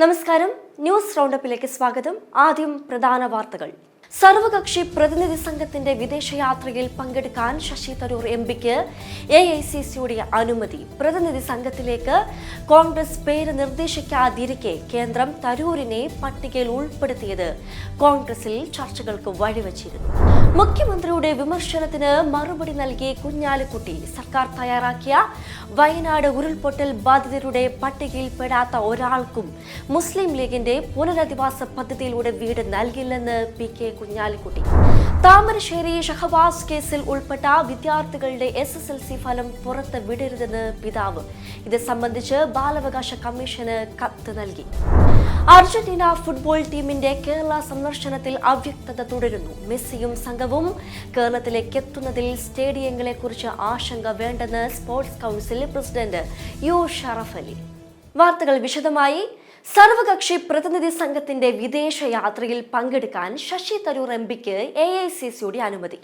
നമസ്കാരം, ന്യൂസ് റൗണ്ടപ്പിലേക്ക് സ്വാഗതം. ആദ്യം പ്രധാന വാർത്തകൾ. സർവകക്ഷി പ്രതിനിധി സംഘത്തിന്റെ വിദേശയാത്രയിൽ പങ്കെടുക്കാൻ ശശി തരൂർ എംപിക്ക് AICCയുടെ അനുമതി. പ്രതിനിധി സംഘത്തിലേക്ക് കോൺഗ്രസ് പേര് നിർദ്ദേശിക്കാതിരിക്കെ കേന്ദ്രം തരൂരിനെ പട്ടികയിൽ ഉൾപ്പെടുത്തിയത് കോൺഗ്രസിൽ ചർച്ചകൾക്ക് വഴിവെച്ചിരുന്നു. മുഖ്യമന്ത്രിയുടെ വിമർശനത്തിന് മറുപടി നൽകി കുഞ്ഞാലിക്കുട്ടി സർക്കാർ തയ്യാറാക്കിയ വയനാട് ഉരുൾപൊട്ടൽ ബാധിതരുടെ പട്ടികയിൽപ്പെടാത്ത ഒരാൾക്കും മുസ്ലിം ലീഗിന്റെ പുനരധിവാസ പദ്ധതിയിലൂടെ വീട് നൽകില്ലെന്ന് PK കുഞ്ഞാലിക്കുട്ടി. താമരശ്ശേരി ഷഹബാസ് കേസിൽ ഉൾപ്പെട്ട വിദ്യാർത്ഥികളുടെ SSLC ഫലം പുറത്ത് വിടരുതെന്ന് പിതാവ്. ഇത് സംബന്ധിച്ച് ബാലാവകാശ കമ്മീഷന് കത്ത് നൽകി. അർജന്റീന ഫുട്ബോൾ ടീമിന്റെ കേരള സന്ദർശനത്തിൽ അവ്യക്തത തുടരുന്നു. മെസ്സിയും സംഘവും കേരളത്തിലേക്ക് എത്തുന്നതിൽ സ്റ്റേഡിയങ്ങളെക്കുറിച്ച് ആശങ്ക വേണ്ടെന്ന് sports council president U Sharaf Ali. വാർത്തകൾ വിശദമായി. സർവകക്ഷി പ്രതിനിധി സംഘത്തിന്റെ വിദേശ യാത്രയിൽ പങ്കെടുക്കാൻ ശശി തരൂർ എംപിക്ക് AICCയുടെ അനുമതി.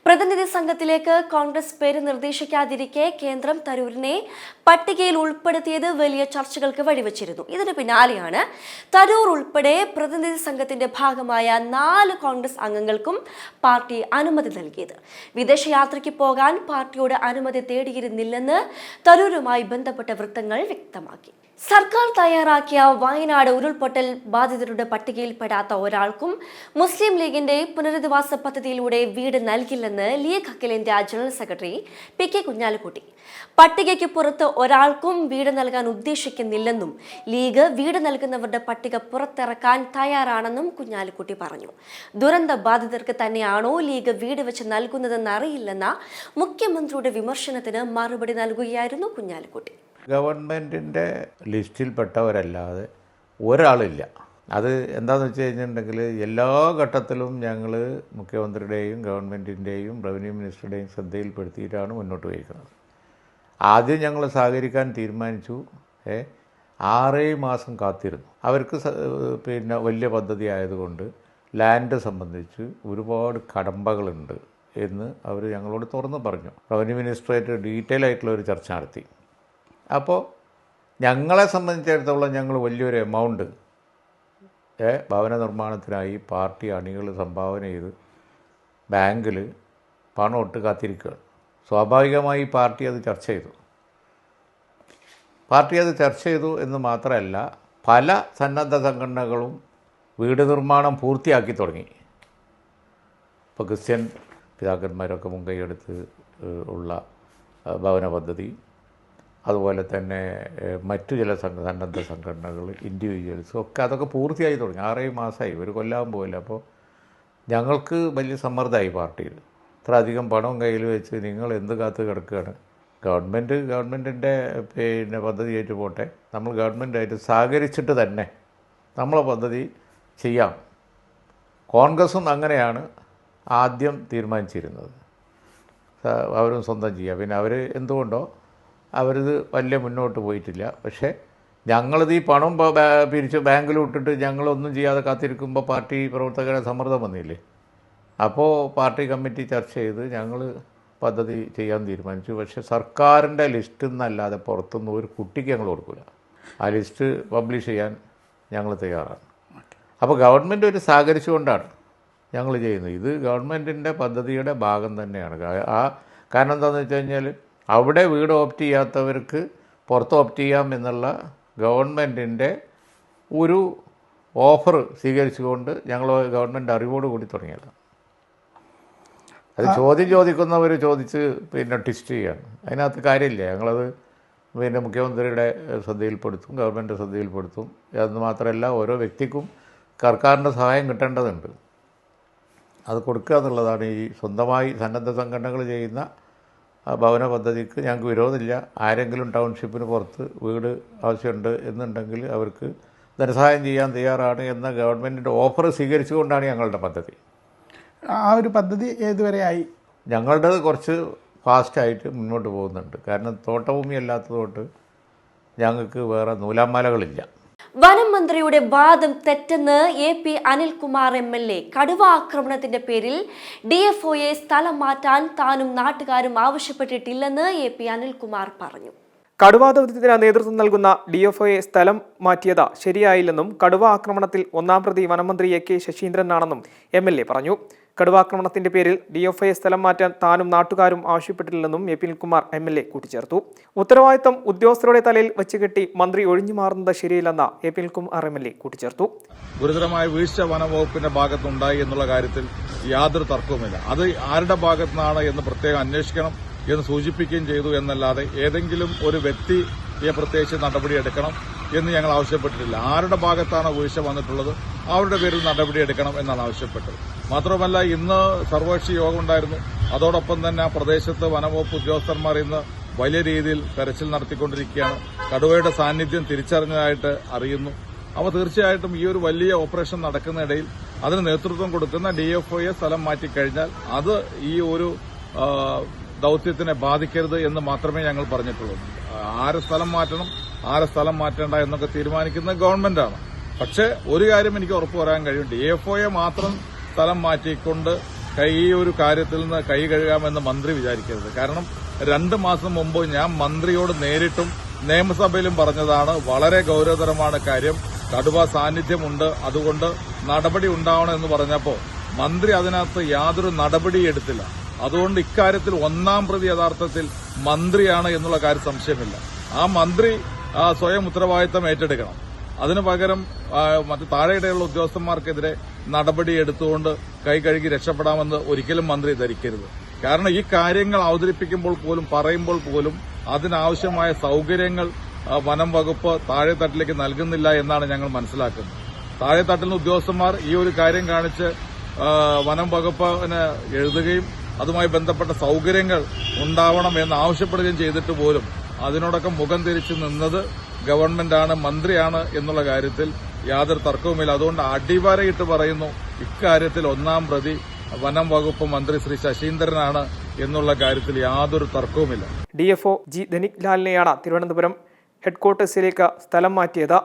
പ്രതിനിധി സംഘത്തിലേക്ക് കോൺഗ്രസ് പേര് നിർദ്ദേശിക്കാതിരിക്കെ കേന്ദ്രം തരൂരിനെ പട്ടികയിൽ ഉൾപ്പെടുത്തിയത് വലിയ ചർച്ചകൾക്ക് വഴിവെച്ചിരുന്നു. ഇതിന് പിന്നാലെയാണ് തരൂർ ഉൾപ്പെടെ പ്രതിനിധി സംഘത്തിന്റെ ഭാഗമായ 4 കോൺഗ്രസ് അംഗങ്ങൾക്കും പാർട്ടി അനുമതി നൽകിയത്. വിദേശയാത്രയ്ക്ക് പോകാൻ പാർട്ടിയോട് അനുമതി തേടിയിരുന്നില്ലെന്ന് തരൂരുമായി ബന്ധപ്പെട്ട വൃത്തങ്ങൾ വ്യക്തമാക്കി. സർക്കാർ തയ്യാറാക്കിയ വയനാട് ഉരുൾപൊട്ടൽ ബാധിതരുടെ പട്ടികയിൽപ്പെടാത്ത ഒരാൾക്കും മുസ്ലിം ലീഗിന്റെ പുനരധിവാസ പദ്ധതിയിലൂടെ വീട് നൽകില്ലെന്ന് ലീഗ് അഖിലേന്ത്യാ ജനറൽ സെക്രട്ടറി PK കുഞ്ഞാലിക്കുട്ടി. പട്ടികയ്ക്ക് പുറത്ത് ഒരാൾക്കും വീട് നൽകാൻ ഉദ്ദേശിക്കുന്നില്ലെന്നും ലീഗ് വീട് നൽകുന്നവരുടെ പട്ടിക പുറത്തിറക്കാൻ തയ്യാറാണെന്നും കുഞ്ഞാലിക്കുട്ടി പറഞ്ഞു. ദുരന്ത ബാധിതർക്ക് തന്നെയാണോ ലീഗ് വീട് വെച്ച് നൽകുന്നതെന്ന് അറിയില്ലെന്ന മുഖ്യമന്ത്രിയുടെ വിമർശനത്തിന് മറുപടി നൽകുകയായിരുന്നു കുഞ്ഞാലിക്കുട്ടി. ഗവൺമെൻറ്റിൻ്റെ ലിസ്റ്റിൽപ്പെട്ടവരല്ലാതെ ഒരാളില്ല. അത് എന്താണെന്ന് വെച്ച് കഴിഞ്ഞിട്ടുണ്ടെങ്കിൽ എല്ലാ ഘട്ടത്തിലും ഞങ്ങൾ മുഖ്യമന്ത്രിയുടെയും ഗവൺമെൻറ്റിൻ്റെയും റവന്യൂ മിനിസ്റ്ററുടെയും ശ്രദ്ധയിൽപ്പെടുത്തിയിട്ടാണ് മുന്നോട്ട് പോയിരിക്കുന്നത്. ആദ്യം ഞങ്ങൾ സഹകരിക്കാൻ തീരുമാനിച്ചു. 6 മാസം കാത്തിരുന്നു. അവർക്ക് വലിയ പദ്ധതി ആയതുകൊണ്ട് ലാൻഡ് സംബന്ധിച്ച് ഒരുപാട് കടമ്പകളുണ്ട് എന്ന് അവർ ഞങ്ങളോട് തുറന്ന് പറഞ്ഞു. റവന്യൂ മിനിസ്റ്ററായിട്ട് ഡീറ്റെയിൽ ആയിട്ടുള്ള ഒരു ചർച്ച നടത്തി. അപ്പോൾ ഞങ്ങളെ സംബന്ധിച്ചിടത്തോളം ഞങ്ങൾ വലിയൊരു എമൗണ്ട് ഭവന നിർമ്മാണത്തിനായി പാർട്ടി അണികൾ സംഭാവന ചെയ്ത് ബാങ്കിൽ പണം ഇട്ട് കാത്തിരിക്കുകയാണ്. സ്വാഭാവികമായി പാർട്ടി അത് ചർച്ച ചെയ്തു എന്ന് മാത്രമല്ല, പല സന്നദ്ധ സംഘടനകളും വീട് നിർമ്മാണം പൂർത്തിയാക്കി തുടങ്ങി. ഇപ്പോൾ ക്രിസ്ത്യൻ പിതാക്കന്മാരൊക്കെ മുൻകൈയെടുത്ത് ഉള്ള ഭവന പദ്ധതി, അതുപോലെ തന്നെ മറ്റു ചില സന്നദ്ധ സംഘടനകൾ, ഇൻഡിവിജ്വൽസും ഒക്കെ അതൊക്കെ പൂർത്തിയായി തുടങ്ങി. 6 മാസമായി, ഒരു കൊല്ലാൻ പോയില്ല. അപ്പോൾ ഞങ്ങൾക്ക് വലിയ സമ്മർദ്ദമായി പാർട്ടിയിൽ. ഇത്ര അധികം പണം കയ്യിൽ വെച്ച് നിങ്ങൾ എന്ത് കാത്ത് കിടക്കുകയാണ്? ഗവൺമെൻറ്റിൻ്റെ പദ്ധതി ആയിട്ട് പോട്ടെ, നമ്മൾ ഗവൺമെൻറ്റായിട്ട് സഹകരിച്ചിട്ട് തന്നെ നമ്മളെ പദ്ധതി ചെയ്യാം. കോൺഗ്രസും അങ്ങനെയാണ് ആദ്യം തീരുമാനിച്ചിരുന്നത്. അവരും സ്വന്തം ചെയ്യാം. പിന്നെ അവർ എന്തുകൊണ്ടോ അവരിത് വലിയ മുന്നോട്ട് പോയിട്ടില്ല. പക്ഷേ ഞങ്ങളിത് ഈ പണം പിരിച്ച് ബാങ്കിൽ വിട്ടിട്ട് ഞങ്ങളൊന്നും ചെയ്യാതെ കാത്തിരിക്കുമ്പോൾ പാർട്ടി പ്രവർത്തകരുടെ സമ്മർദ്ദം വന്നില്ലേ. അപ്പോൾ പാർട്ടി കമ്മിറ്റി ചർച്ച ചെയ്ത് ഞങ്ങൾ പദ്ധതി ചെയ്യാൻ തീരുമാനിച്ചു. പക്ഷേ സർക്കാരിൻ്റെ ലിസ്റ്റിൽ നിന്നല്ലാതെ പുറത്തുനിന്ന് ഒരു കുട്ടിക്ക് ഞങ്ങൾ കൊടുക്കില്ല. ആ ലിസ്റ്റ് പബ്ലിഷ് ചെയ്യാൻ ഞങ്ങൾ തയ്യാറാണ്. അപ്പോൾ ഗവൺമെൻറ് ഒരു സഹകരിച്ചുകൊണ്ടാണ് ഞങ്ങൾ ചെയ്യുന്നത്. ഇത് ഗവൺമെൻറ്റിൻ്റെ പദ്ധതിയുടെ ഭാഗം തന്നെയാണ്. കാരണം എന്താണെന്ന് വെച്ച് കഴിഞ്ഞാൽ അവിടെ വീട് ഓപ്റ്റ് ചെയ്യാത്തവർക്ക് പുറത്ത് ഓപ്റ്റ് ചെയ്യാം എന്നുള്ള ഗവൺമെൻറ്റിൻ്റെ ഒരു ഓഫർ സ്വീകരിച്ചുകൊണ്ട് ഞങ്ങൾ ഗവൺമെൻറ് അറിവോട് കൂടി തുടങ്ങിയതാണ്. അത് ചോദിക്കുന്നവർ ചോദിച്ച് ട്വിസ്റ്റ് ചെയ്യാണ്. അതിനകത്ത് കാര്യമില്ല. ഞങ്ങളത് മുഖ്യമന്ത്രിയുടെ ശ്രദ്ധയിൽപ്പെടുത്തും, ഗവൺമെൻറ് ശ്രദ്ധയിൽപ്പെടുത്തും. എന്ന് മാത്രമല്ല, ഓരോ വ്യക്തിക്കും സർക്കാരിൻ്റെ സഹായം കിട്ടേണ്ടതുണ്ട്. അത് കൊടുക്കുക എന്നുള്ളതാണ് ഈ സ്വന്തമായി സന്നദ്ധ സംഘടനകൾ ചെയ്യുന്ന ഭവന പദ്ധതിക്ക് ഞങ്ങൾക്ക് വിരോധമില്ല. ആരെങ്കിലും ടൗൺഷിപ്പിന് പുറത്ത് വീട് ആവശ്യമുണ്ട് എന്നുണ്ടെങ്കിൽ അവർക്ക് ധനസഹായം ചെയ്യാൻ തയ്യാറാണ് എന്ന ഗവൺമെൻറ്റിൻ്റെ ഓഫർ സ്വീകരിച്ചുകൊണ്ടാണ് ഞങ്ങളുടെ പദ്ധതി. ആ ഒരു പദ്ധതി ഏതുവരെയായി? ഞങ്ങളുടേത് കുറച്ച് ഫാസ്റ്റായിട്ട് മുന്നോട്ട് പോകുന്നുണ്ട്. കാരണം തോട്ടഭൂമി അല്ലാത്തതുകൊണ്ട് ഞങ്ങൾക്ക് വേറെ നൂലാമാലകളില്ല. വനം മന്ത്രിയുടെ വാദം തെറ്റെന്ന് AP അനിൽകുമാർ MLA. കടുവ ആക്രമണത്തിന്റെ പേരിൽ DFOയെ സ്ഥലം മാറ്റാൻ താനും നാട്ടുകാരും ആവശ്യപ്പെട്ടിട്ടില്ലെന്ന് AP അനിൽകുമാർ പറഞ്ഞു. കടുവാ ദൗത്യത്തിന് നേതൃത്വം നൽകുന്ന ഡിഎഫ്ഒയെ സ്ഥലം മാറ്റിയത് ശരിയായില്ലെന്നും കടുവ ആക്രമണത്തിൽ ഒന്നാം പ്രതി വനമന്ത്രി AK ശശീന്ദ്രനാണെന്നും MLA പറഞ്ഞു. കടുവാക്രമണത്തിന്റെ പേരിൽ ഡിഎഫ്ഒയെ സ്ഥലം മാറ്റാൻ താനും നാട്ടുകാരും ആവശ്യപ്പെട്ടിട്ടില്ലെന്നും എപിൽ കുമാർ MLA കൂട്ടിച്ചേർത്തു. ഉത്തരവാദിത്തം ഉദ്യോഗസ്ഥരുടെ തലയിൽ വെച്ചുകെട്ടി മന്ത്രി ഒഴിഞ്ഞു മാറുന്നത് ശരിയില്ലെന്ന് എപിൽ കുമാർ MLA കൂട്ടിച്ചേർത്തു. ഗുരുതരമായ വീഴ്ച വനംവകുപ്പിന്റെ ഭാഗത്തുണ്ടായി എന്നുള്ള കാര്യത്തിൽ യാതൊരു തർക്കവുമില്ല. അത് ആരുടെ ഭാഗത്തുനിന്നാണ് എന്ന് പ്രത്യേകം അന്വേഷിക്കണം എന്ന് സൂചിപ്പിക്കുകയും ചെയ്തു എന്നല്ലാതെ ഏതെങ്കിലും ഒരു വ്യക്തിയെ പ്രത്യേകിച്ച് നടപടിയെടുക്കണം എന്ന് ഞങ്ങൾ ആവശ്യപ്പെട്ടിട്ടില്ല. ആരുടെ ഭാഗത്താണ് വീഴ്ച വന്നിട്ടുള്ളത് അവരുടെ പേരിൽ നടപടിയെടുക്കണം എന്നാണ് ആവശ്യപ്പെട്ടത്. മാത്രമല്ല, ഇന്ന് സർവകക്ഷി യോഗം ഉണ്ടായിരുന്നു. അതോടൊപ്പം തന്നെ ആ പ്രദേശത്ത് വനംവകുപ്പ് ഉദ്യോഗസ്ഥന്മാർ ഇന്ന് വലിയ രീതിയിൽ തെരച്ചിൽ നടത്തിക്കൊണ്ടിരിക്കുകയാണ്. കടുവയുടെ സാന്നിധ്യം തിരിച്ചറിഞ്ഞതായിട്ട് അറിയുന്നു. അപ്പോൾ തീർച്ചയായിട്ടും ഈ ഒരു വലിയ ഓപ്പറേഷൻ നടക്കുന്നതിനിടയിൽ അതിന് നേതൃത്വം കൊടുക്കുന്ന ഡിഎഫ്ഒയെ സ്ഥലം മാറ്റിക്കഴിഞ്ഞാൽ അത് ഈ ഒരു ദൌത്യത്തിനെ ബാധിക്കരുത് എന്ന് മാത്രമേ ഞങ്ങൾ പറഞ്ഞിട്ടുള്ളൂ. ആരെ സ്ഥലം മാറ്റണം, ആരെ സ്ഥലം മാറ്റേണ്ട എന്നൊക്കെ തീരുമാനിക്കുന്നത് ഗവൺമെന്റാണ്. പക്ഷേ ഒരു കാര്യം എനിക്ക് ഉറപ്പു പറയാൻ കഴിയും, ഡിഎഫ്ഒയെ മാത്രം സ്ഥലം മാറ്റിക്കൊണ്ട് ഈ ഒരു കാര്യത്തിൽ നിന്ന് കൈ കഴുകാമെന്ന് മന്ത്രി വിചാരിക്കരുത്. കാരണം 2 മാസം മുമ്പ് ഞാൻ മന്ത്രിയോട് നേരിട്ടും നിയമസഭയിലും പറഞ്ഞതാണ്, വളരെ ഗൌരവതരമാണ് കാര്യം, കടുവ സാന്നിധ്യമുണ്ട്, അതുകൊണ്ട് നടപടി ഉണ്ടാവണം എന്ന് പറഞ്ഞപ്പോൾ മന്ത്രി അതിനകത്ത് യാതൊരു നടപടിയെടുത്തില്ല. അതുകൊണ്ട് ഇക്കാര്യത്തിൽ ഒന്നാം പ്രതി യഥാർത്ഥത്തിൽ മന്ത്രിയാണ് എന്നുള്ള കാര്യം സംശയമില്ല. ആ മന്ത്രി സ്വയം ഉത്തരവാദിത്തം ഏറ്റെടുക്കണം. അതിനു പകരം മറ്റ് താഴെയിടെയുള്ള ഉദ്യോഗസ്ഥന്മാർക്കെതിരെ നടപടി എടുത്തുകൊണ്ട് കൈ കഴുകി രക്ഷപ്പെടാമെന്ന് ഒരിക്കലും മന്ത്രി ധരിക്കരുത്. കാരണം ഈ കാര്യങ്ങൾ അവതരിപ്പിക്കുമ്പോൾ പോലും പറയുമ്പോൾ പോലും അതിനാവശ്യമായ സൌകര്യങ്ങൾ വനം വകുപ്പ് താഴെത്തട്ടിലേക്ക് നൽകുന്നില്ല എന്നാണ് ഞങ്ങൾ മനസ്സിലാക്കുന്നത്. താഴെത്തട്ടിൽ നിന്ന് ഉദ്യോഗസ്ഥന്മാർ ഈ ഒരു കാര്യം കാണിച്ച് വനം വകുപ്പിന് എഴുതുകയും അതുമായി ബന്ധപ്പെട്ട സൌകര്യങ്ങൾ ഉണ്ടാവണം എന്ന് ആവശ്യപ്പെടുകയും ചെയ്തിട്ട് പോലും അതിനോടൊക്കെ മുഖം തിരിച്ചു നിന്നത് ഗവൺമെന്റാണ്, മന്ത്രിയാണ് എന്നുള്ള കാര്യത്തിൽ യാതൊരു തർക്കവുമില്ല. അതുകൊണ്ട് അടിവരയിട്ട് പറയുന്നു, ഇക്കാര്യത്തിൽ ഒന്നാം പ്രതി വനം വകുപ്പ് മന്ത്രി ശ്രീ ശശീന്ദ്രനാണ് എന്നുള്ള കാര്യത്തിൽ യാതൊരു തർക്കവുമില്ല. DFO G ധനിക് ലാലിനെയാണ് തിരുവനന്തപുരം ഹെഡ്ക്വാർട്ടേഴ്സിലേക്ക് സ്ഥലം മാറ്റിയത്.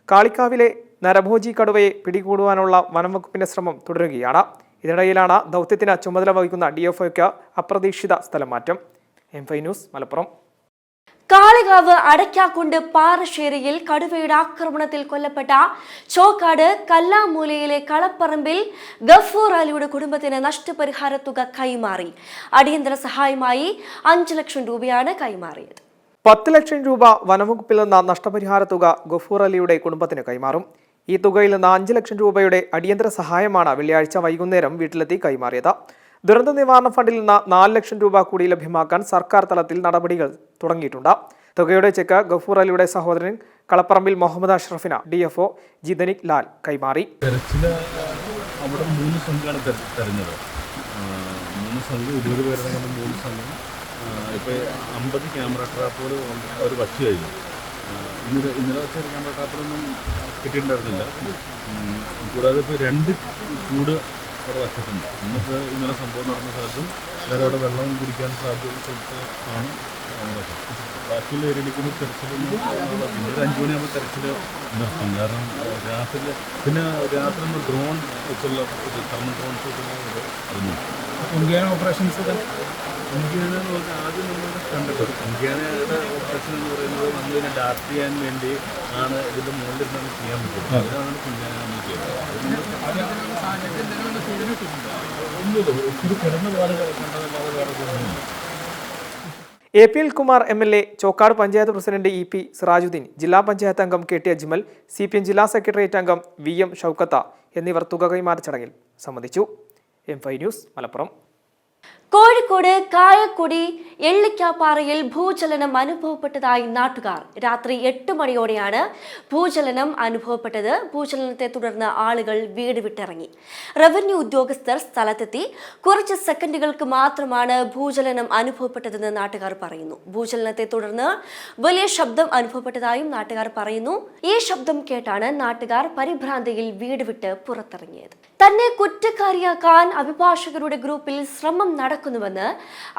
കാളിക്കാവിലെ നരഭോജി കടുവയെ പിടികൂടുവാനുള്ള വനംവകുപ്പിന്റെ ശ്രമം തുടരുകയാണ്. ഇതിനിടയിലാണ് ദൌത്യത്തിന് ചുമതല വഹിക്കുന്ന DFOയ്ക്ക് അപ്രതീക്ഷിത സ്ഥലം മാറ്റം. M5 news Malappuram. കാളികാവ് അടയ്ക്കാക്കുണ്ട് പാറശ്ശേരിയിൽ കടുവയുടെ ആക്രമണത്തിൽ കൊല്ലപ്പെട്ട ചോക്കാട് കല്ലാമൂലയിലെ കളപ്പറമ്പിൽ ഗഫൂർ അലിയുടെ കുടുംബത്തിന് നഷ്ടപരിഹാര തുക കൈമാറി. അടിയന്തര സഹായമായി 5 ലക്ഷം രൂപയാണ് കൈമാറിയത്. 10 ലക്ഷം രൂപ വനംവകുപ്പിൽ നിന്ന് നഷ്ടപരിഹാര തുക ഗഫൂർ അലിയുടെ കുടുംബത്തിന് കൈമാറും. ഈ തുകയിൽ നിന്ന് 5 ലക്ഷം രൂപയുടെ അടിയന്തര സഹായമാണ് വെള്ളിയാഴ്ച വൈകുന്നേരം വീട്ടിലെത്തി കൈമാറിയത്. ദുരന്ത നിവാരണ ഫണ്ടിൽ നിന്ന് 4 ലക്ഷം രൂപ കൂടി ലഭ്യമാക്കാൻ സർക്കാർ തലത്തിൽ നടപടികൾ തുടങ്ങിയിട്ടുണ്ട്. തുകയുടെ ചെക്ക് ഗഫൂർ അലിയുടെ സഹോദരൻ കളപ്പറമ്പിൽ മുഹമ്മദ് അഷ്റഫിന് DFO G ധനിക് ലാൽ കൈമാറി. അവിടെ 3 സംഘമാണ് തെരഞ്ഞത്. 3 സംഘം 20 പേരടങ്ങുന്ന 3 സംഘം ഇപ്പോൾ 50 ക്യാമറ ട്രാപ്പുകൾ അവർ വച്ചു കഴിഞ്ഞു. ഇന്നലെ വെച്ച ക്യാമറ ട്രാപ്പുകളൊന്നും കിട്ടിയിട്ടുണ്ടായിരുന്നില്ല. കൂടാതെ ഇപ്പോൾ 2 കൂട് അവിടെ വച്ചിട്ടുണ്ട്. ഇന്നലെ സംഭവം നടന്ന സ്ഥലത്തും അവിടെ വെള്ളം കുടിക്കാൻ സാധ്യത ആണ്. ബാക്കിയുള്ള ഏരിയയിലേക്കൊന്നും തെരച്ചിലൊന്നും പിന്നെ 5 മണിയാകുമ്പോൾ തെരച്ചിൽ നിർത്തും. കാരണം രാത്രി ഡ്രോൺ വെച്ചുള്ള തെർമൽ ഡ്രോൺസ് വെച്ചുള്ള ഇന്ത്യൻ ഓപ്പറേഷൻസ് ഇന്ത്യാന ആദ്യം നമ്മൾ കണ്ടിട്ടുണ്ട്. ഇന്ത്യാനയുടെ ഓപ്പറേഷൻ എന്ന് പറയുന്നത് നമ്മളിതിനെ ഡാർട്ട് ചെയ്യാൻ വേണ്ടി ആണ് ഇതിൻ്റെ മുകളിൽ നിന്ന് ചെയ്യാൻ പറ്റും. അതാണ് ഇന്ത്യാന നമ്മൾ ചെയ്യുന്നത്. ഒത്തിരി കിടന്ന പാടുകൾ കണ്ടതല്ലാതെ വേറെ ഒന്നുമില്ല. എപിൽ Kumar MLA, Chokkad panchayat president EP Sirajuddin, ജില്ലാ പഞ്ചായത്ത് അംഗം KT അജ്മൽ, CPM ജില്ലാ സെക്രട്ടേറിയറ്റ് അംഗം VM ഷൗക്കത്ത എന്നിവർ തുക കൈമാറ്റ ചടങ്ങിൽ സംബന്ധിച്ചു. M5 news Malappuram. കോഴിക്കോട് കായക്കൊടി എള്ളിക്കാപ്പാറയിൽ ഭൂചലനം അനുഭവപ്പെട്ടതായി നാട്ടുകാർ. രാത്രി 8 മണിയോടെയാണ് ഭൂചലനം അനുഭവപ്പെട്ടത്. ഭൂചലനത്തെ തുടർന്ന് ആളുകൾ വീട് വിട്ടിറങ്ങി. റവന്യൂ ഉദ്യോഗസ്ഥർ സ്ഥലത്തെത്തി. കുറച്ച് സെക്കൻഡുകൾക്ക് മാത്രമാണ് ഭൂചലനം അനുഭവപ്പെട്ടതെന്ന് നാട്ടുകാർ പറയുന്നു. ഭൂചലനത്തെ തുടർന്ന് വലിയ ശബ്ദം അനുഭവപ്പെട്ടതായും നാട്ടുകാർ പറയുന്നു. ഈ ശബ്ദം കേട്ടാണ് നാട്ടുകാർ പരിഭ്രാന്തിയിൽ വീട് വിട്ട് പുറത്തിറങ്ങിയത്. തന്നെ കുറ്റക്കാരിയാക്കാൻ അഭിഭാഷകരുടെ ഗ്രൂപ്പിൽ ശ്രമം നടക്കുന്നുവെന്ന്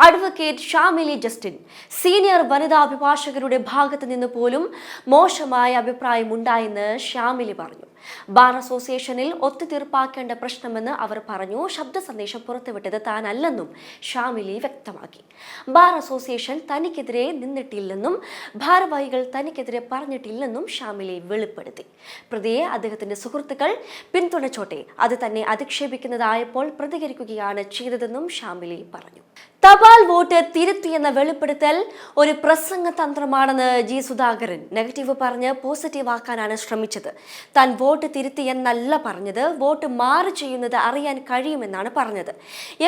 അഡ്വക്കേറ്റ് ഷാമിലി ജസ്റ്റിൻ. സീനിയർ വനിതാ അഭിഭാഷകരുടെ ഭാഗത്ത് നിന്ന് പോലും മോശമായ അഭിപ്രായം ഉണ്ടായെന്ന് ഷാമിലി പറഞ്ഞു. ബാർ അസോസിയേഷനിൽ ഒത്തുതീർപ്പാക്കേണ്ട പ്രശ്നമെന്ന് അവർ പറഞ്ഞു. ശബ്ദ സന്ദേശം പുറത്തുവിട്ടത് താനല്ലെന്നും ഷാമിലി വ്യക്തമാക്കി. ബാർ അസോസിയേഷൻ തനിക്കെതിരെ നിന്നിട്ടില്ലെന്നും ഭാരവാഹികൾ തനിക്കെതിരെ പറഞ്ഞിട്ടില്ലെന്നും ഷാമിലി വെളിപ്പെടുത്തി. പ്രതിയെ അദ്ദേഹത്തിന്റെ സുഹൃത്തുക്കൾ പിന്തുണച്ചോട്ടെ, അത് തന്നെ അധിക്ഷേപിക്കുന്നതായപ്പോൾ പ്രതികരിക്കുകയാണ് ചെയ്തതെന്നും ഷാമിലി പറഞ്ഞു. തപാൽ വോട്ട് തിരുത്തിയെന്ന വെളിപ്പെടുത്തൽ ഒരു പ്രസംഗ തന്ത്രമാണെന്ന് ജി സുധാകരൻ നെഗറ്റീവ് പറഞ്ഞ് പോസിറ്റീവ് ആക്കാനാണ് ശ്രമിച്ചത്. താൻ വോട്ട് തിരുത്തിയെന്നല്ല പറഞ്ഞത്, വോട്ട് മാറി ചെയ്യുന്നത് അറിയാൻ കഴിയുമെന്നാണ് പറഞ്ഞത്.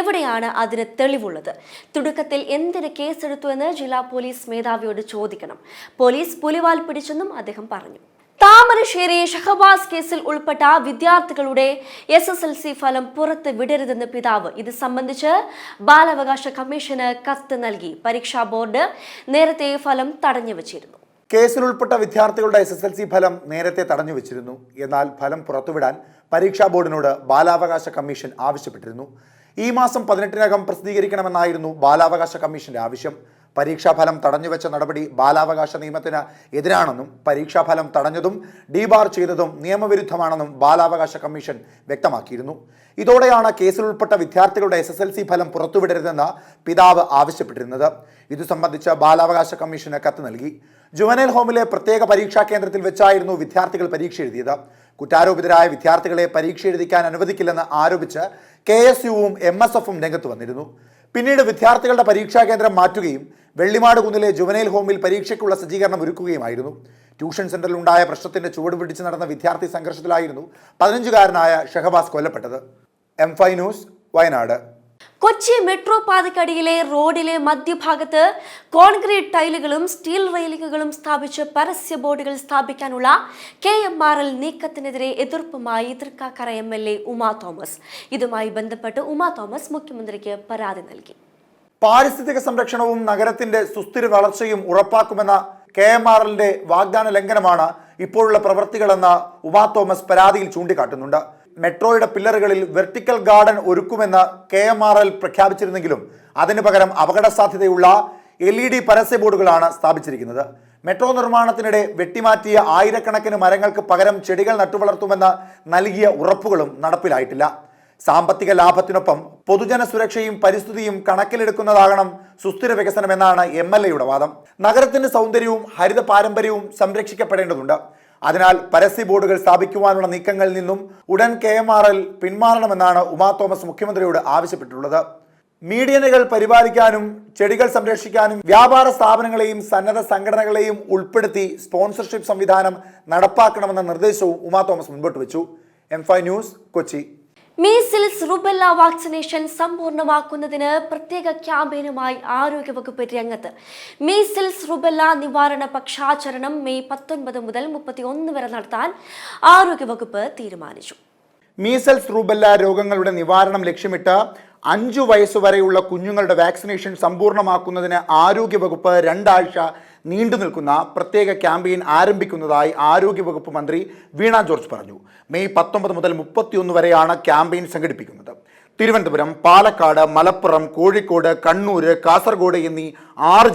എവിടെയാണ് അതിന് തെളിവുള്ളത്? തുടക്കത്തിൽ എന്തിന് കേസെടുത്തു എന്ന് ജില്ലാ പോലീസ് മേധാവിയോട് ചോദിക്കണം. പോലീസ് പുലിവാൽ പിടിച്ചെന്നും അദ്ദേഹം പറഞ്ഞു. താമരശ്ശേരി ഷഹബാസ് കേസിൽ ഉൾപ്പെട്ട വിദ്യാർത്ഥികളുടെ SSLC ഫലം പുറത്ത് വിടരുതെന്ന് പിതാവ്. ഇത് സംബന്ധിച്ച് ബാലാവകാശ കമ്മീഷന് കത്ത് നൽകി. പരീക്ഷാ ബോർഡ് നേരത്തെ ഫലം തടഞ്ഞുവച്ചിരുന്നു. കേസിൽ ഉൾപ്പെട്ട വിദ്യാർത്ഥികളുടെ SSLC ഫലം നേരത്തെ തടഞ്ഞുവച്ചിരുന്നു. എന്നാൽ ഫലം പുറത്തുവിടാൻ പരീക്ഷാ ബോർഡിനോട് ബാലാവകാശ കമ്മീഷൻ ആവശ്യപ്പെട്ടിരുന്നു. ഈ മാസം 18-നകം പ്രസിദ്ധീകരിക്കണമെന്നായിരുന്നു ബാലാവകാശ കമ്മീഷന്റെ ആവശ്യം. പരീക്ഷാഫലം തടഞ്ഞുവെച്ച നടപടി ബാലാവകാശ നിയമത്തിന് എതിരാണെന്നും പരീക്ഷാഫലം തടഞ്ഞതും ഡീബാർ ചെയ്തതും നിയമവിരുദ്ധമാണെന്നും ബാലാവകാശ കമ്മീഷൻ വ്യക്തമാക്കിയിരുന്നു. ഇതോടെയാണ് കേസിൽ ഉൾപ്പെട്ട വിദ്യാർത്ഥികളുടെ SSLC ഫലം പുറത്തുവിടരുതെന്ന് പിതാവ് ആവശ്യപ്പെട്ടിരുന്നത്. ഇതു സംബന്ധിച്ച് ബാലാവകാശ കമ്മീഷന് കത്ത് നൽകി. ജുവനൈൽ ഹോമിലെ പ്രത്യേക പരീക്ഷാ കേന്ദ്രത്തിൽ വെച്ചായിരുന്നു വിദ്യാർത്ഥികൾ പരീക്ഷ എഴുതിയത്. കുറ്റാരോപിതരായ വിദ്യാർത്ഥികളെ പരീക്ഷ എഴുതിക്കാൻ അനുവദിക്കില്ലെന്ന് ആരോപിച്ച് KSUവും MSFും രംഗത്ത് വന്നിരുന്നു. പിന്നീട് വിദ്യാർത്ഥികളുടെ പരീക്ഷാ കേന്ദ്രം മാറ്റുകയും വെള്ളിമാട് കുന്നിലെ ജുവനൈൽ ഹോമിൽ പരീക്ഷയ്ക്കുള്ള സജ്ജീകരണം ഒരുക്കുകയുമായിരുന്നു. ട്യൂഷൻ സെന്ററിൽ ഉണ്ടായ പ്രശ്നത്തിന്റെ ചുവട് പിടിച്ച് നടന്ന വിദ്യാർത്ഥി സംഘർഷത്തിലായിരുന്നു 15-കാരനായ ഷഹബാസ് കൊല്ലപ്പെട്ടത്. M5 news, Wayanad. Kochi metro പാതയ്ക്കടിയിലെ റോഡിലെ മധ്യഭാഗത്ത് കോൺക്രീറ്റ് ടൈലുകളും സ്റ്റീൽ റെയിലിംഗുകളും സ്ഥാപിച്ച് പരസ്യ ബോർഡുകൾ സ്ഥാപിക്കാനുള്ള KMRL നീക്കത്തിനെതിരെ എതിർപ്പുമായി തൃക്കാക്കര MLA ഉമാ തോമസ്. ഇതുമായി ബന്ധപ്പെട്ട് ഉമാ തോമസ് മുഖ്യമന്ത്രിക്ക് പരാതി നൽകി. പാരിസ്ഥിതിക സംരക്ഷണവും നഗരത്തിന്റെ സുസ്ഥിര വളർച്ചയും ഉറപ്പാക്കുമെന്ന KMRLന്റെ വാഗ്ദാന ലംഘനമാണ് ഇപ്പോഴുള്ള പ്രവൃത്തികളെന്ന് ഉമാ തോമസ് പരാതിയിൽ ചൂണ്ടിക്കാട്ടുന്നുണ്ട്. മെട്രോയുടെ പില്ലറുകളിൽ വെർട്ടിക്കൽ ഗാർഡൻ ഒരുക്കുമെന്ന് KMRL പ്രഖ്യാപിച്ചിരുന്നെങ്കിലും അതിനു പകരം അപകട സാധ്യതയുള്ള LED പരസ്യ ബോർഡുകളാണ് സ്ഥാപിച്ചിരിക്കുന്നത്. മെട്രോ നിർമ്മാണത്തിനിടെ വെട്ടിമാറ്റിയ ആയിരക്കണക്കിന് മരങ്ങൾക്ക് പകരം ചെടികൾ നട്ടുവളർത്തുമെന്ന് നൽകിയ ഉറപ്പുകളും നടപ്പിലായിട്ടില്ല. സാമ്പത്തിക ലാഭത്തിനൊപ്പം പൊതുജന സുരക്ഷയും പരിസ്ഥിതിയും കണക്കിലെടുക്കുന്നതാകണം സുസ്ഥിര വികസനം എന്നാണ് MLAയുടെ വാദം. നഗരത്തിന്റെ സൗന്ദര്യവും ഹരിത പാരമ്പര്യവും സംരക്ഷിക്കപ്പെടേണ്ടതുണ്ട്. അതിനാൽ പരസ്യ ബോർഡുകൾ സ്ഥാപിക്കുവാനുള്ള നീക്കങ്ങളിൽ നിന്നും ഉടൻ KMRL പിന്മാറണമെന്നാണ് ഉമാ തോമസ് മുഖ്യമന്ത്രിയോട് ആവശ്യപ്പെട്ടിട്ടുള്ളത്. മീഡിയനുകൾ പരിപാലിക്കാനും ചെടികൾ സംരക്ഷിക്കാനും വ്യാപാര സ്ഥാപനങ്ങളെയും സന്നദ്ധ സംഘടനകളെയും ഉൾപ്പെടുത്തി സ്പോൺസർഷിപ്പ് സംവിധാനം നടപ്പാക്കണമെന്ന നിർദ്ദേശവും ഉമാ തോമസ് മുൻപോട്ട് വെച്ചു. M5 news, Kochi. Measles rubella vaccination സമ്പൂർണ്ണമാക്കുന്നതിന് പ്രത്യേക ക്യാമ്പയിനുമായി ആരോഗ്യവകുപ്പ് രംഗത്ത്. മീസിൽസ് റുബെല്ല നിവാരണ പക്ഷാചരണം മെയ് 19 മുതൽ 31 വരെ നടത്താൻ ആരോഗ്യവകുപ്പ് തീരുമാനിച്ചു. മീസൽസ് റൂബെല്ല രോഗങ്ങളുടെ നിവാരണം ലക്ഷ്യമിട്ട് 5 വയസ്സുവരെയുള്ള കുഞ്ഞുങ്ങളുടെ വാക്സിനേഷൻ സമ്പൂർണ്ണമാക്കുന്നതിന് ആരോഗ്യവകുപ്പ് 2 ആഴ്ച നീണ്ടു നിൽക്കുന്ന പ്രത്യേക ക്യാമ്പയിൻ ആരംഭിക്കുന്നതായി ആരോഗ്യവകുപ്പ് മന്ത്രി വീണ ജോർജ് പറഞ്ഞു. മെയ് 19 മുതൽ 31 വരെയാണ് ക്യാമ്പയിൻ സംഘടിപ്പിക്കുന്നത്. തിരുവനന്തപുരം, പാലക്കാട്, മലപ്പുറം, കോഴിക്കോട്, കണ്ണൂർ, കാസർഗോഡ് എന്നീ 6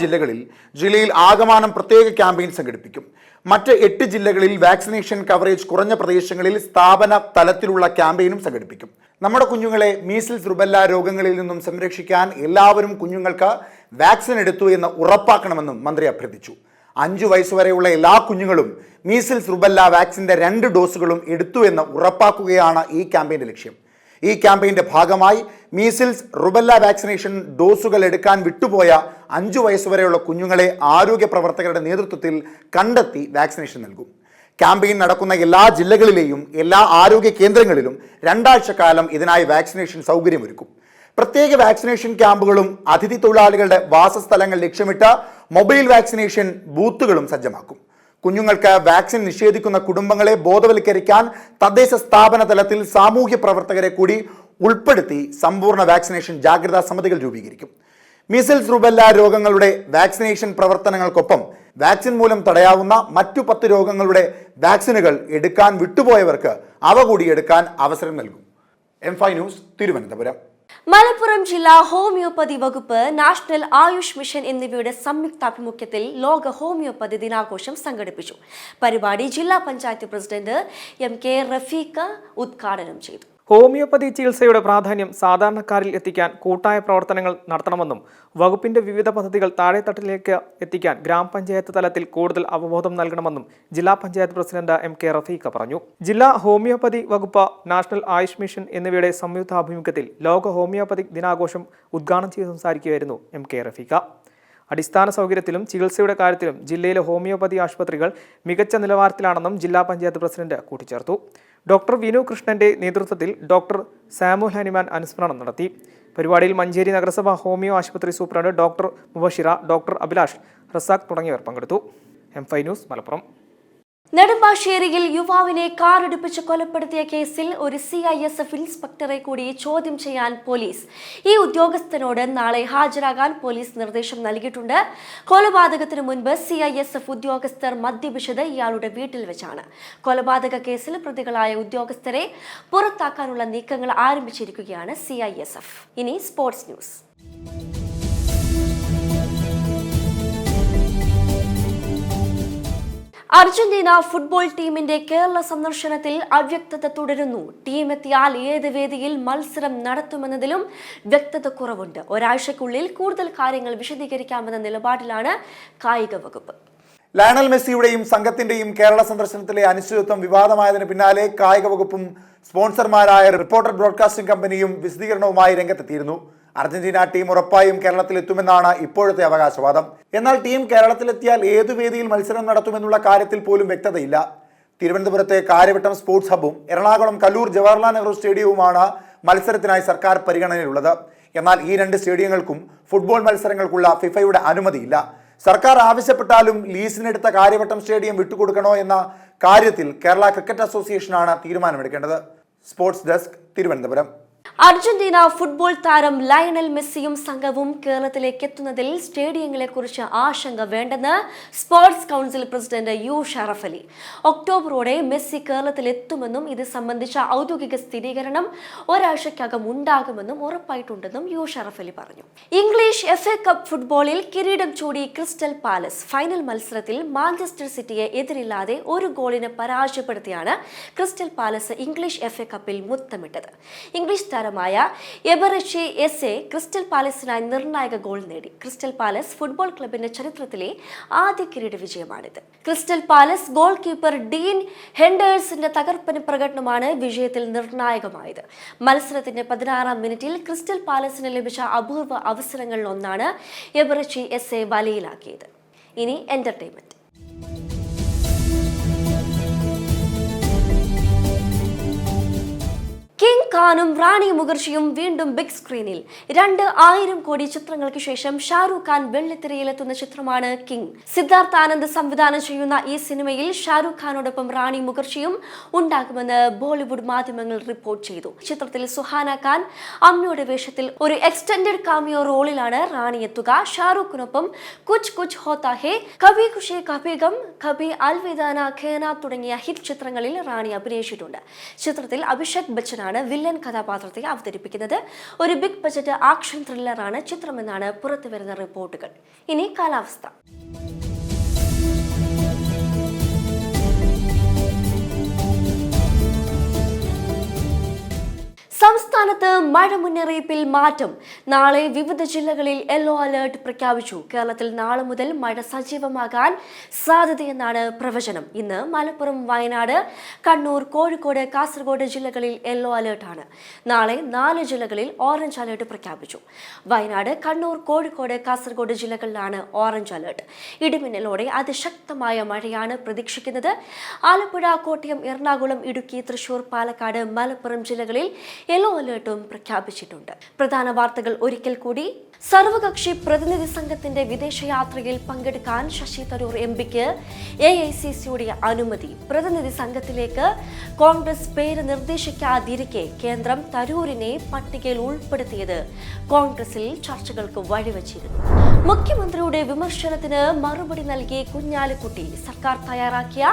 ജില്ലയിൽ ആകമാനം പ്രത്യേക ക്യാമ്പയിൻ സംഘടിപ്പിക്കും. മറ്റ് 8 ജില്ലകളിൽ വാക്സിനേഷൻ കവറേജ് കുറഞ്ഞ പ്രദേശങ്ങളിൽ സ്ഥാപന തലത്തിലുള്ള ക്യാമ്പയിനും സംഘടിപ്പിക്കും. നമ്മുടെ കുഞ്ഞുങ്ങളെ മീസിൽസ് റുബെല്ല രോഗങ്ങളിൽ നിന്നും സംരക്ഷിക്കാൻ എല്ലാവരും കുഞ്ഞുങ്ങൾക്ക് വാക്സിൻ എടുത്തു എന്ന് ഉറപ്പാക്കണമെന്നും മന്ത്രി അഭ്യർത്ഥിച്ചു. 5 വയസ്സുവരെയുള്ള എല്ലാ കുഞ്ഞുങ്ങളും മീസിൽസ് റുബെല്ല വാക്സിൻ്റെ 2 ഡോസുകളും എടുത്തു എന്ന് ഉറപ്പാക്കുകയാണ് ഈ ക്യാമ്പയിൻ്റെ ലക്ഷ്യം. ഈ ക്യാമ്പയിൻ്റെ ഭാഗമായി മീസിൽസ് റുബെല്ല വാക്സിനേഷൻ ഡോസുകൾ എടുക്കാൻ വിട്ടുപോയ 5 വയസ്സുവരെയുള്ള കുഞ്ഞുങ്ങളെ ആരോഗ്യ പ്രവർത്തകരുടെ നേതൃത്വത്തിൽ കണ്ടെത്തി വാക്സിനേഷൻ നൽകും. ക്യാമ്പയിൻ നടക്കുന്ന എല്ലാ ജില്ലകളിലെയും എല്ലാ ആരോഗ്യ കേന്ദ്രങ്ങളിലും 2 ആഴ്ചക്കാലം ഇതിനായി വാക്സിനേഷൻ സൗകര്യമൊരുക്കും. പ്രത്യേക വാക്സിനേഷൻ ക്യാമ്പുകളും അതിഥി തൊഴിലാളികളുടെ വാസസ്ഥലങ്ങൾ ലക്ഷ്യമിട്ട് മൊബൈൽ വാക്സിനേഷൻ ബൂത്തുകളും സജ്ജമാക്കും. കുഞ്ഞുങ്ങൾക്ക് വാക്സിൻ നിഷേധിക്കുന്ന കുടുംബങ്ങളെ ബോധവൽക്കരിക്കാൻ തദ്ദേശ സ്ഥാപന തലത്തിൽ സാമൂഹ്യ പ്രവർത്തകരെ കൂടി ഉൾപ്പെടുത്തി സമ്പൂർണ്ണ വാക്സിനേഷൻ ജാഗ്രതാ സമിതികൾ രൂപീകരിക്കും. മീസിൽസ് റുബെല്ല രോഗങ്ങളുടെ വാക്സിനേഷൻ പ്രവർത്തനങ്ങൾക്കൊപ്പം വാക്സിൻ മൂലം തടയാവുന്ന മറ്റു 10 രോഗങ്ങളുടെ വാക്സിനുകൾ എടുക്കാൻ വിട്ടുപോയവർക്ക് അവ കൂടി എടുക്കാൻ അവസരം നൽകും. M5 news, Thiruvananthapuram. മലപ്പുറം ജില്ലാ ഹോമിയോപ്പതി വകുപ്പ്, നാഷണൽ ആയുഷ് മിഷൻ എന്നിവയുടെ സംയുക്താഭിമുഖ്യത്തിൽ ലോക ഹോമിയോപ്പതി ദിനാഘോഷം സംഘടിപ്പിച്ചു. പരിപാടി ജില്ലാ പഞ്ചായത്ത് പ്രസിഡന്റ് MK റഫീഖ് ഉദ്ഘാടനം ചെയ്തു. ഹോമിയോപ്പതി ചികിത്സയുടെ പ്രാധാന്യം സാധാരണക്കാരിൽ എത്തിക്കാൻ കൂട്ടായ പ്രവർത്തനങ്ങൾ നടത്തണമെന്നും വകുപ്പിന്റെ വിവിധ പദ്ധതികൾ താഴെത്തട്ടിലേക്ക് എത്തിക്കാൻ ഗ്രാമപഞ്ചായത്ത് തലത്തിൽ കൂടുതൽ അവബോധം നൽകണമെന്നും ജില്ലാ പഞ്ചായത്ത് പ്രസിഡന്റ് MK റഫീഖ് പറഞ്ഞു. ജില്ലാ ഹോമിയോപ്പതി വകുപ്പ്, നാഷണൽ ആയുഷ് മിഷൻ എന്നിവയുടെ സംയുക്താഭിമുഖ്യത്തിൽ ലോക ഹോമിയോപ്പതി ദിനാഘോഷം ഉദ്ഘാടനം ചെയ്ത് സംസാരിക്കുകയായിരുന്നു MK റഫീഖ്. അടിസ്ഥാന സൗകര്യത്തിലും ചികിത്സയുടെ കാര്യത്തിലും ജില്ലയിലെ ഹോമിയോപ്പതി ആശുപത്രികൾ മികച്ച നിലവാരത്തിലാണെന്നും ജില്ലാ പഞ്ചായത്ത് പ്രസിഡന്റ് കൂട്ടിച്ചേർത്തു. ഡോക്ടർ വിനു കൃഷ്ണന്റെ നേതൃത്വത്തിൽ ഡോക്ടർ സാമുൽ ഹനിമാൻ അനുസ്മരണം നടത്തി. പരിപാടിയിൽ മഞ്ചേരി നഗരസഭ ഹോമിയോ ആശുപത്രി superintendent doctor Mubashira, doctor Abhilash, Razak തുടങ്ങിയവർ പങ്കെടുത്തു. M5 news, Malappuram. നെടുമ്പാശ്ശേരിയിൽ യുവാവിനെ കാറിടിപ്പിച്ച് കൊലപ്പെടുത്തിയ കേസിൽ ഒരു CISF ഇൻസ്പെക്ടറെ കൂടി ചോദ്യം ചെയ്യാൻ പോലീസ്. ഈ ഉദ്യോഗസ്ഥനോട് നാളെ ഹാജരാകാൻ പോലീസ് നിർദ്ദേശം നൽകിയിട്ടുണ്ട്. കൊലപാതകത്തിന് മുൻപ് CISF ഉദ്യോഗസ്ഥർ മദ്യപിച്ചത് ഇയാളുടെ വീട്ടിൽ വെച്ചാണ്. കൊലപാതക കേസിൽ പ്രതികളായ ഉദ്യോഗസ്ഥരെ പുറത്താക്കാനുള്ള നീക്കങ്ങൾ ആരംഭിച്ചിരിക്കുകയാണ് CISF. ഇനി സ്പോർട്സ് ന്യൂസ്. അർജന്റീന ഫുട്ബോൾ ടീമിന്റെ കേരള സന്ദർശനത്തിൽ അവ്യക്തത തുടരുന്നു. ടീം എത്തിയാൽ ഏത് വേദിയിൽ മത്സരം നടത്തുമെന്നതിലും വ്യക്തത കുറവുണ്ട്. ഒരാഴ്ചക്കുള്ളിൽ കൂടുതൽ കാര്യങ്ങൾ വിശദീകരിക്കാമെന്ന നിലപാടിലാണ് കായിക വകുപ്പ്. ലയണൽ മെസ്സിയുടെയും സംഘത്തിന്റെയും കേരള സന്ദർശനത്തിലെ അനിശ്ചിതത്വം വിവാദമായതിന് പിന്നാലെ കായിക വകുപ്പും സ്പോൺസർമാരായ റിപ്പോർട്ടർ ബ്രോഡ്കാസ്റ്റിംഗ് കമ്പനിയും വിശദീകരണവുമായി രംഗത്തെത്തിയിരുന്നു. അർജന്റീന ടീം ഉറപ്പായും കേരളത്തിലെത്തുമെന്നാണ് ഇപ്പോഴത്തെ അവകാശവാദം. എന്നാൽ ടീം കേരളത്തിലെത്തിയാൽ ഏതു വേദിയിൽ മത്സരം നടത്തുമെന്നുള്ള കാര്യത്തിൽ പോലും വ്യക്തതയില്ല. തിരുവനന്തപുരത്തെ കാര്യവട്ടം സ്പോർട്സ് ഹബ്ബും എറണാകുളം കല്ലൂർ ജവഹർലാൽ നെഹ്റു സ്റ്റേഡിയവുമാണ് മത്സരത്തിനായി സർക്കാർ പരിഗണനയിലുള്ളത്. എന്നാൽ ഈ രണ്ട് സ്റ്റേഡിയങ്ങൾക്കും ഫുട്ബോൾ മത്സരങ്ങൾക്കുള്ള ഫിഫയുടെ അനുമതിയില്ല. സർക്കാർ ആവശ്യപ്പെട്ടാലും ലീസിനെടുത്ത കാര്യവട്ടം സ്റ്റേഡിയം വിട്ടുകൊടുക്കണോ എന്ന കാര്യത്തിൽ കേരള ക്രിക്കറ്റ് അസോസിയേഷനാണ് തീരുമാനമെടുക്കേണ്ടത്. Sports desk, Thiruvananthapuram. Argentina football താരം ലയണൽ മെസ്സിയും സംഘവും കേരളത്തിലേക്ക് എത്തുന്നതിൽ സ്റ്റേഡിയങ്ങളെക്കുറിച്ച് ആശങ്ക വേണ്ടെന്ന് sports council president U Sharaf Ali. ഒക്ടോബറോടെ മെസ്സി കേരളത്തിലെത്തുമെന്നും ഇത് സംബന്ധിച്ച ഔദ്യോഗിക സ്ഥിരീകരണം ഒരാഴ്ചയ്ക്കകം ഉണ്ടാകുമെന്നും ഉറപ്പായിട്ടുണ്ടെന്നും U ഷറഫ് അലി പറഞ്ഞു. ഇംഗ്ലീഷ് FA കപ്പ് ഫുട്ബോളിൽ കിരീടം ചൂടി ക്രിസ്റ്റൽ പാലസ്. ഫൈനൽ മത്സരത്തിൽ മാഞ്ചസ്റ്റർ സിറ്റിയെ എതിരില്ലാതെ ഒരു ഗോളിന് പരാജയപ്പെടുത്തിയാണ് ക്രിസ്റ്റൽ പാലസ് ഇംഗ്ലീഷ് FA കപ്പിൽ മുത്തമിട്ടത്. ഇംഗ്ലീഷ് താരമായ എബറച്ചി എസ്എ ക്രിസ്റ്റൽ പാലസിനായി നിർണായക ഗോൾ നേടി. ക്രിസ്റ്റൽ പാലസ് ഫുട്ബോൾ ക്ലബിന്റെ ചരിത്രത്തിലെ ആദ്യ കിരീട വിജയമാണിത്. Crystal Palace goalkeeper Dean ഹെൻഡേഴ്സിന്റെ തകർപ്പൻ പ്രകടനമാണ് വിജയത്തിൽ നിർണായകമായത്. മത്സരത്തിന്റെ 16-ാം മിനിറ്റിൽ ക്രിസ്റ്റൽ പാലസിന് ലഭിച്ച അപൂർവ അവസരങ്ങളിൽ ഒന്നാണ് എബറച്ചി എസ്എ വലയിലാക്കിയത്. ഇനി എന്റർടൈൻമെന്റ്. കിങ് ഖാനും റാണി മുഖർജിയും വീണ്ടും ബിഗ് സ്ക്രീനിൽ. 2,000 കോടി ചിത്രങ്ങൾക്ക് ശേഷം ഷാരൂഖ് ഖാൻ വെള്ളിത്തിരയിലെത്തുന്ന ചിത്രമാണ് കിങ്. സിദ്ധാർത്ഥ് ആനന്ദ് സംവിധാനം ചെയ്യുന്ന ഈ സിനിമയിൽ ഷാരൂഖ് ഖാനോടൊപ്പം റാണി മുഖർജിയും ഉണ്ടാകുമെന്ന് ബോളിവുഡ് മാധ്യമങ്ങൾ റിപ്പോർട്ട് ചെയ്തു. ചിത്രത്തിൽ സുഹാന ഖാൻ അമ്മയുടെ വേഷത്തിൽ ഒരു എക്സ്റ്റൻഡഡ് കാമിയോ റോളിലാണ് റാണി എത്തുക. ഷാരൂഖിനൊപ്പം കുച്ച് കുച്ച് ഹോത്താ ഹേ, കഭി ഖുഷി കഭി ഗം, കഭി അൽവിദാന ഖേന തുടങ്ങിയ ഹിറ്റ് ചിത്രങ്ങളിൽ റാണി അഭിനയിച്ചിട്ടുണ്ട്. ചിത്രത്തിൽ അഭിഷേക് ബച്ചനാണ് വില്ലൻ കഥാപാത്രത്തെ അവതരിപ്പിക്കുന്നത്. ഒരു ബിഗ് ബജറ്റ് ആക്ഷൻ ത്രില്ലറാണ് ചിത്രമെന്നാണ് പുറത്തുവരുന്ന റിപ്പോർട്ടുകൾ. ഇനി കാലാവസ്ഥ. സംസ്ഥാനത്ത് മഴ മുന്നറിയിപ്പിൽ മാറ്റം. നാളെ വിവിധ ജില്ലകളിൽ യെല്ലോ അലേർട്ട് പ്രഖ്യാപിച്ചു. കേരളത്തിൽ നാളെ മുതൽ മഴ സജീവമാകാൻ സാധ്യതയെന്നാണ് പ്രവചനം. ഇന്ന് മലപ്പുറം, വയനാട്, കണ്ണൂർ, കോഴിക്കോട്, കാസർഗോഡ് ജില്ലകളിൽ യെല്ലോ അലേർട്ടാണ്. നാളെ 4 ജില്ലകളിൽ ഓറഞ്ച് അലേർട്ട് പ്രഖ്യാപിച്ചു. വയനാട്, കണ്ണൂർ, കോഴിക്കോട്, കാസർഗോഡ് ജില്ലകളിലാണ് ഓറഞ്ച് അലേർട്ട്. ഇടിമിന്നലോടെ അതിശക്തമായ മഴയാണ് പ്രതീക്ഷിക്കുന്നത്. ആലപ്പുഴ, കോട്ടയം, എറണാകുളം, ഇടുക്കി, തൃശൂർ, പാലക്കാട്, മലപ്പുറം ജില്ലകളിൽ യെല്ലോ അലേർട്ടും പ്രഖ്യാപിച്ചിട്ടുണ്ട്. പ്രധാന വാർത്തകൾ ഒരിക്കൽ കൂടി. സർവകക്ഷി പ്രതിനിധി സംഘത്തിന്റെ വിദേശയാത്രയിൽ പങ്കെടുക്കാൻ ശശി തരൂർ MPക്ക് AICCയുടെ അനുമതി. പ്രതിനിധി സംഘത്തിലേക്ക് കോൺഗ്രസ് പേര് നിർദ്ദേശിക്കാതിരിക്കെ കേന്ദ്രം തരൂരിനെ പട്ടികയിൽ ഉൾപ്പെടുത്തിയത് കോൺഗ്രസിൽ ചർച്ചകൾക്ക് വഴിവെച്ചിരുന്നു. മുഖ്യമന്ത്രിയുടെ വിമർശനത്തിന് മറുപടി നൽകി കുഞ്ഞാലിക്കുട്ടി. സർക്കാർ തയ്യാറാക്കിയ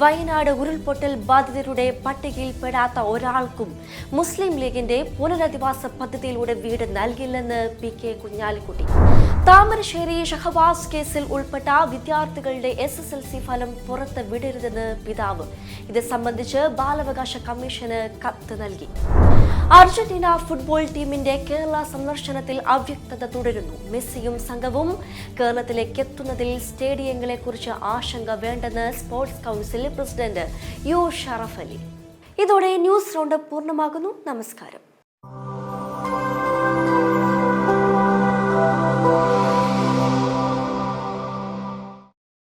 വയനാട് ഉരുൾപൊട്ടൽ ബാധിതരുടെ പട്ടികയിൽപ്പെടാത്ത ഒരാൾക്കും മുസ്ലിം ലീഗിന്റെ പുനരധിവാസ പദ്ധതിയിലൂടെ വീട് നൽകില്ലെന്ന് PK കുഞ്ഞാലിക്കുട്ടി. താമരശ്ശേരി ഷഹബാസ് കേസിൽ ഉൾപ്പെട്ട വിദ്യാർത്ഥികളുടെ SSLC ഫലം പുറത്ത് വിടരുതെന്ന് പിതാവ്. ഇത് സംബന്ധിച്ച് ബാലാവകാശ കമ്മീഷന് കത്ത് നൽകി. അർജന്റീന ഫുട്ബോൾ ടീമിന്റെ കേരള സന്ദർശനത്തിൽ അവ്യക്തത തുടരുന്നു. മെസ്സിയും സംഘവും കേരളത്തിലേക്ക് എത്തുന്നതിൽ സ്റ്റേഡിയങ്ങളെക്കുറിച്ച് ആശങ്ക വേണ്ടെന്ന് sports council president U Sharaf Ali. ഇതോടെ ന്യൂസ് റൗണ്ട് പൂർണ്ണമാകുന്നു. നമസ്കാരം.